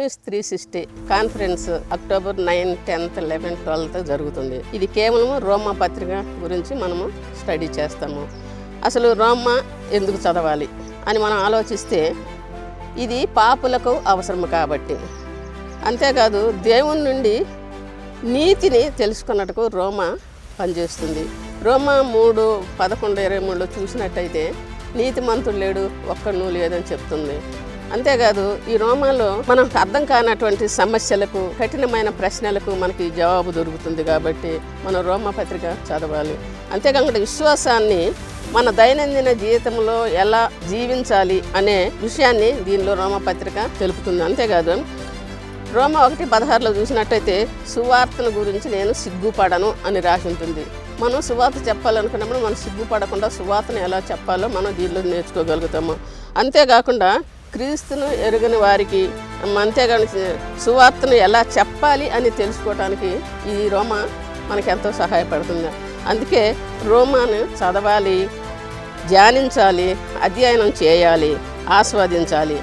News 360 conference October 9, 10, 11, 12 జరుగుతుంది. ఇది కేవలం రోమా పత్రిక గురించి మనము స్టడీ చేస్తాము. అసలు రోమా ఎందుకు చదవాలి అని మనం ఆలోచిస్తే ఇది పాపులకు అవసరము కాబట్టి, అంతేకాదు దేవుని నుండి నీతిని తెలుసుకున్నట్టుకు రోమా పనిచేస్తుంది. రోమా 3:11-23 చూసినట్టయితే నీతిమంతుడు లేడు, ఒక్కడూ లేదని చెప్తుంది. అంతేకాదు ఈ రోమాలో మనకు అర్థం కానటువంటి సమస్యలకు, కఠినమైన ప్రశ్నలకు మనకి జవాబు దొరుకుతుంది. కాబట్టి మనం రోమా పత్రిక చదవాలి. అంతేకాకుండా విశ్వాసాన్ని మన దైనందిన జీవితంలో ఎలా జీవించాలి అనే విషయాన్ని దీనిలో రోమా పత్రిక తెలుపుతుంది. అంతేకాదు రోమా 1:16 చూసినట్టయితే సువార్తను గురించి నేను సిగ్గుపడను అని రాసి ఉంటుంది. మనం సువార్త చెప్పాలనుకున్నప్పుడు మనం సిగ్గుపడకుండా సువార్తను ఎలా చెప్పాలో మనం దీనిలో నేర్చుకోగలుగుతాము. అంతేకాకుండా క్రీస్తును ఎరుగని వారికి, అంతేగాని సువార్తను ఎలా చెప్పాలి అని తెలుసుకోవడానికి ఈ రోమా మనకి ఎంతో సహాయపడుతుంది. అందుకే రోమాను చదవాలి, ధ్యానించాలి, అధ్యయనం చేయాలి, ఆస్వాదించాలి.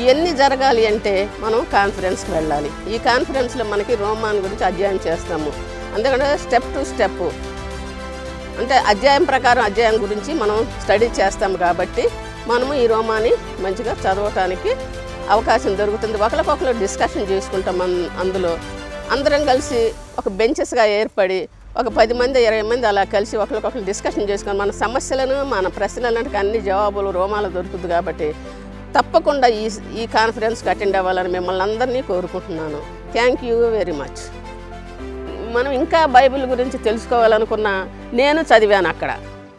ఇవన్నీ జరగాలి అంటే మనం కాన్ఫరెన్స్కి వెళ్ళాలి. ఈ కాన్ఫరెన్స్లో మనకి రోమాన్ గురించి అధ్యయనం చేస్తాము. అందుకంటే స్టెప్ టు స్టెప్ అంటే అధ్యాయం ప్రకారం అధ్యాయం గురించి మనం స్టడీ చేస్తాము. కాబట్టి మనము ఈ రోమాని మంచిగా చదవటానికి అవకాశం దొరుకుతుంది. ఒకరికొకరు డిస్కషన్ చేసుకుంటాం. అందులో అందరం కలిసి ఒక బెంచెస్గా ఏర్పడి ఒక 10 మంది 20 మంది అలా కలిసి ఒకరికొకరు డిస్కషన్ చేసుకొని మన సమస్యలను, మన ప్రశ్నలన్నిటికీ అన్ని జవాబులు రోమాలో దొరుకుతుంది. కాబట్టి తప్పకుండా ఈ కాన్ఫరెన్స్కి అటెండ్ అవ్వాలని మిమ్మల్ని అందరినీ కోరుకుంటున్నాను. Thank you very much. మనం ఇంకా బైబిల్ గురించి తెలుసుకోవాలనుకున్నా నేను చదివాను అక్కడ,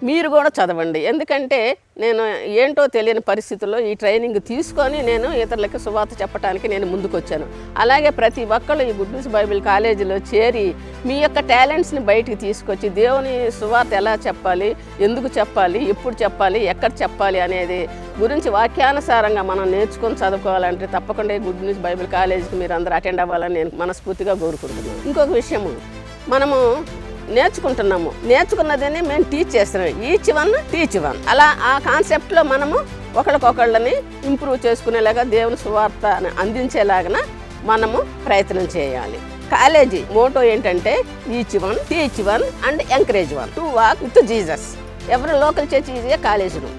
మీరు కూడా చదవండి. ఎందుకంటే నేను ఏంటో తెలియని పరిస్థితుల్లో ఈ ట్రైనింగ్ తీసుకొని నేను ఇతరులకి సువార్త చెప్పడానికి నేను ముందుకు వచ్చాను. అలాగే ప్రతి ఒక్కళ్ళు ఈ గుడ్ న్యూస్ బైబిల్ కాలేజీలో చేరి మీ యొక్క టాలెంట్స్ని బయటికి తీసుకొచ్చి దేవుని సువార్త ఎలా చెప్పాలి, ఎందుకు చెప్పాలి, ఎప్పుడు చెప్పాలి, ఎక్కడ చెప్పాలి అనేది గురించి వాక్యానుసారంగా మనం నేర్చుకొని చదువుకోవాలంటే తప్పకుండా గుడ్ న్యూస్ బైబిల్ కాలేజీకి మీరు అందరూ అటెండ్ అవ్వాలని నేను మనస్ఫూర్తిగా కోరుకుంటున్నాను. ఇంకొక విషయము, మనము నేర్చుకున్నదని మేము టీచ్ చేస్తున్నాం. ఈచ్ వన్ టీచ్ వన్, అలా ఆ కాన్సెప్ట్లో మనము ఒకరికొకళ్ళని ఇంప్రూవ్ చేసుకునేలాగా దేవుని సువార్త అందించేలాగా మనము ప్రయత్నం చేయాలి. కాలేజీ మోటో ఏంటంటే each one teach one and encourage one to walk with Jesus. ఎవరు లోకల్ చర్చ్ ఈజీగా కాలేజీ రూమ్.